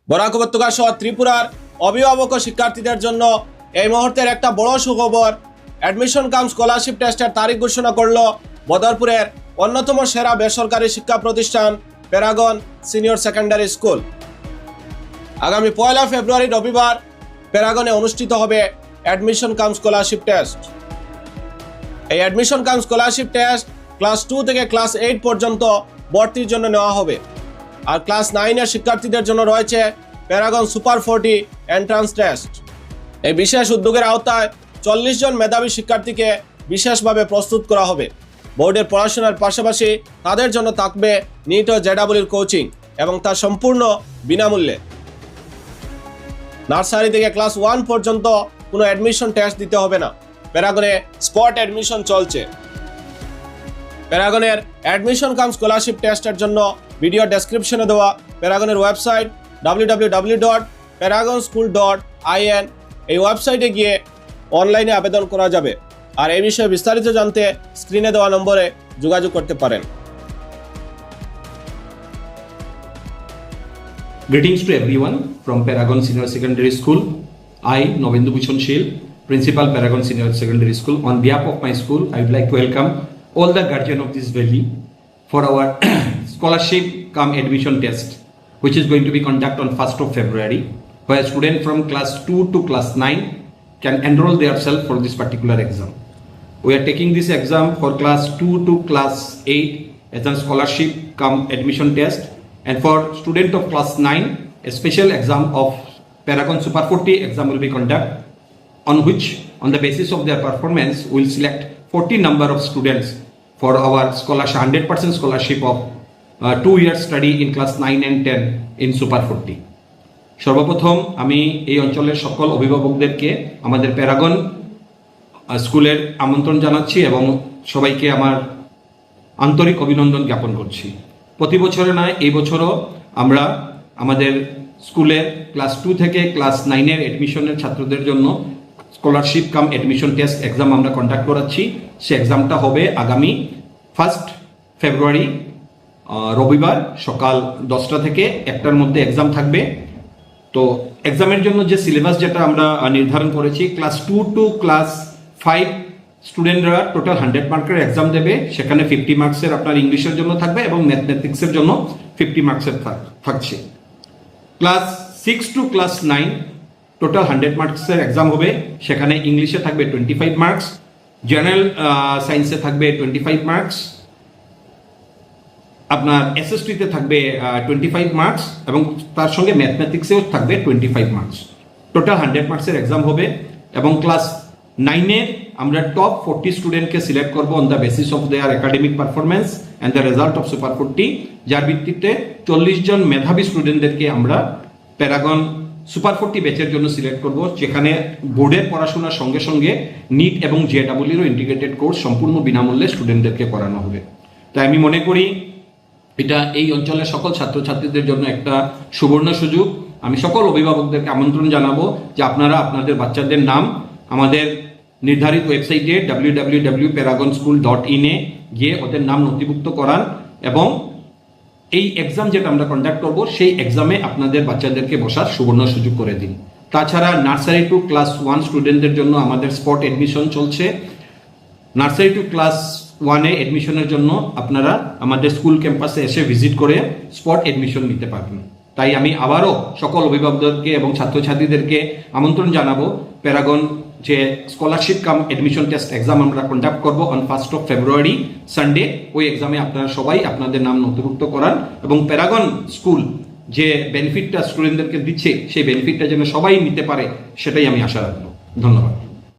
বরাক উপত্যকা সহ ত্রিপুরার অভিভাবক ও শিক্ষার্থীদের জন্য এই মুহূর্তের একটা বড় সুখবর। অ্যাডমিশন কাম স্কলারশিপ টেস্টের তারিখ ঘোষণা করল বদরপুরের অন্যতম সেরা বেসরকারি শিক্ষা প্রতিষ্ঠান প্যারাগন সিনিয়র সেকেন্ডারি স্কুল। আগামী 1 ফেব্রুয়ারি রবিবার প্যারাগনে অনুষ্ঠিত হবে অ্যাডমিশন কাম স্কলারশিপ টেস্ট। এই অ্যাডমিশন কাম স্কলারশিপ টেস্ট ক্লাস 2 থেকে ক্লাস 8 পর্যন্ত ভর্তির জন্য নেওয়া হবে। আর ক্লাস 9 এর শিক্ষার্থীদের জন্য রয়েছে প্যারাগন সুপার 40 এন্ট্রান্স টেস্ট। এই বিশেষ উদ্যোগের আওতায় 40 জন মেধাবী শিক্ষার্থীকে বিশেষভাবে প্রস্তুত করা হবে। বোর্ডের পড়াশোনার পাশাপাশি তাদের জন্য থাকবে নিট ও জেডাবলির কোচিং এবং তা সম্পূর্ণ বিনামূল্যে। নার্সারি থেকে ক্লাস 1 পর্যন্ত কোনো অ্যাডমিশন টেস্ট দিতে হবে না। প্যারাগনে স্পট অ্যাডমিশন চলছে। প্যারাগনের অ্যাডমিশন কাম স্কলারশিপ টেস্টের জন্য ভিডিও ডেসক্রিপশনে দেওয়া প্যারাগনের ওয়েবসাইট www.paragonschool.in এই ওয়েবসাইটে গিয়ে অনলাইনে আবেদন করা যাবে। আর এই বিষয়ে বিস্তারিত জানতে স্ক্রিনে দেওয়া নম্বরে যোগাযোগ করতে পারেন। Greetings to everyone from Paragon Senior Secondary School. I, Novendu Bhushan Shil, Principal Paragon Senior Secondary School. On behalf of my school, I would like to welcome all the guardian of this valley for our scholarship cum admission test, which is going to be conducted on 1st of February, where students from class 2 to class 9 can enroll themselves for this particular exam. We are taking this exam for class 2 to class 8 as a scholarship cum admission test. And for student of class 9, a special exam of Paragon Super 40 exam will be conducted, on which, on the basis of their performance, we will select 40 number of students for our scholarship, 100% scholarship of 2 years study in class 9 and 10 in Super 40. সর্বপ্রথম আমি এই অঞ্চলের সকল অভিভাবকদেরকে আমাদের Paragon স্কুলের আমন্ত্রণ জানাচ্ছি এবং সবাইকে আমার আন্তরিক অভিনন্দন জ্ঞাপন করছি। প্রতি বছরে নয়, এই বছরও আমরা আমাদের স্কুলের ক্লাস 2 থেকে ক্লাস 9 এর অ্যাডমিশনের ছাত্রদের জন্য স্কলারশিপ কাম অ্যাডমিশন টেস্ট এক্সাম আমরা কন্ডাক্ট করাচ্ছি। সে এক্সামটা হবে আগামী 1 ফেব্রুয়ারি রবিবার সকাল 10টা থেকে 1টার মধ্যে এক্সাম থাকবে। তো এক্সামের জন্য যে সিলেবাস যেটা আমরা নির্ধারণ করেছি, ক্লাস 2 টু ক্লাস 5 স্টুডেন্টরা টোটাল 100 মার্কের এক্সাম দেবে। সেখানে 50 মার্কসের আপনার ইংলিশের জন্য থাকবে এবং ম্যাথমেটিক্সের জন্য 50 মার্কসের থাকছে। ক্লাস 6 টু ক্লাস 9 টোটাল 100 মার্কসের এক্সাম হবে। সেখানে ইংলিশে থাকবে 25 মার্কস, জেনারেল সায়েন্সে থাকবে 25 মার্কস, আপনার এসএসটিতে থাকবে 25 মার্কস এবং তার সঙ্গে ম্যাথমেটিক্সেও থাকবে 25 মার্কস। টোটাল 100 মার্কসের এক্সাম হবে এবং ক্লাস 9 আমরা টপ 40 স্টুডেন্টকে সিলেক্ট করব on the basis of their academic performance and the result of super 40, যার ভিত্তিতে 40 জন মেধাবী স্টুডেন্টদেরকে আমরা প্যারাগন সুপার 40 ব্যাচের জন্য সিলেক্ট করব, যেখানে বোর্ডের পড়াশোনার সঙ্গে সঙ্গে নিট এবং জেডাবলিরও ইন্টিগ্রেটেড কোর্স সম্পূর্ণ বিনামূল্যে স্টুডেন্টদেরকে করানো হবে। তাই আমি মনে করি এটা এই অঞ্চলের সকল ছাত্রছাত্রীদের জন্য একটা সুবর্ণ সুযোগ। আমি সকল অভিভাবকদেরকে আমন্ত্রণ জানাবো যে আপনারা আপনাদের বাচ্চাদের নাম আমাদের নির্ধারিত ওয়েবসাইটে www.paragonschool.in গিয়ে ওদের নাম নথিভুক্ত করান এবং এই এক্সাম যেটা আমরা কন্ডাক্ট করব সেই এক্সামে আপনাদের বাচ্চাদেরকে বসার সুবর্ণ সুযোগ করে দিন। তাছাড়া নার্সারি টু ক্লাস 1 স্টুডেন্টদের জন্য আমাদের স্পট এডমিশন চলছে। নার্সারি টু ক্লাস 1 এডমিশনের জন্য আপনারা আমাদের স্কুল ক্যাম্পাসে এসে ভিজিট করে স্পট এডমিশন নিতে পারবেন। তাই আমি আবারও সকল অভিভাবকদেরকে এবং ছাত্রছাত্রীদেরকে আমন্ত্রণ জানাবো প্যারাগন যে স্কলারশিপ কাম অ্যাডমিশন টেস্ট এক্সাম আমরা কন্ডাক্ট করব অন 1 ফেব্রুয়ারি সানডে। ওই এক্সামে আপনারা সবাই আপনাদের নাম নথিভুক্ত করান এবং প্যারাগন স্কুল যে বেনিফিটটা স্টুডেন্টদেরকে দিচ্ছে সেই বেনিফিটটা যেন সবাই নিতে পারে সেটাই আমি আশা রাখবো। ধন্যবাদ।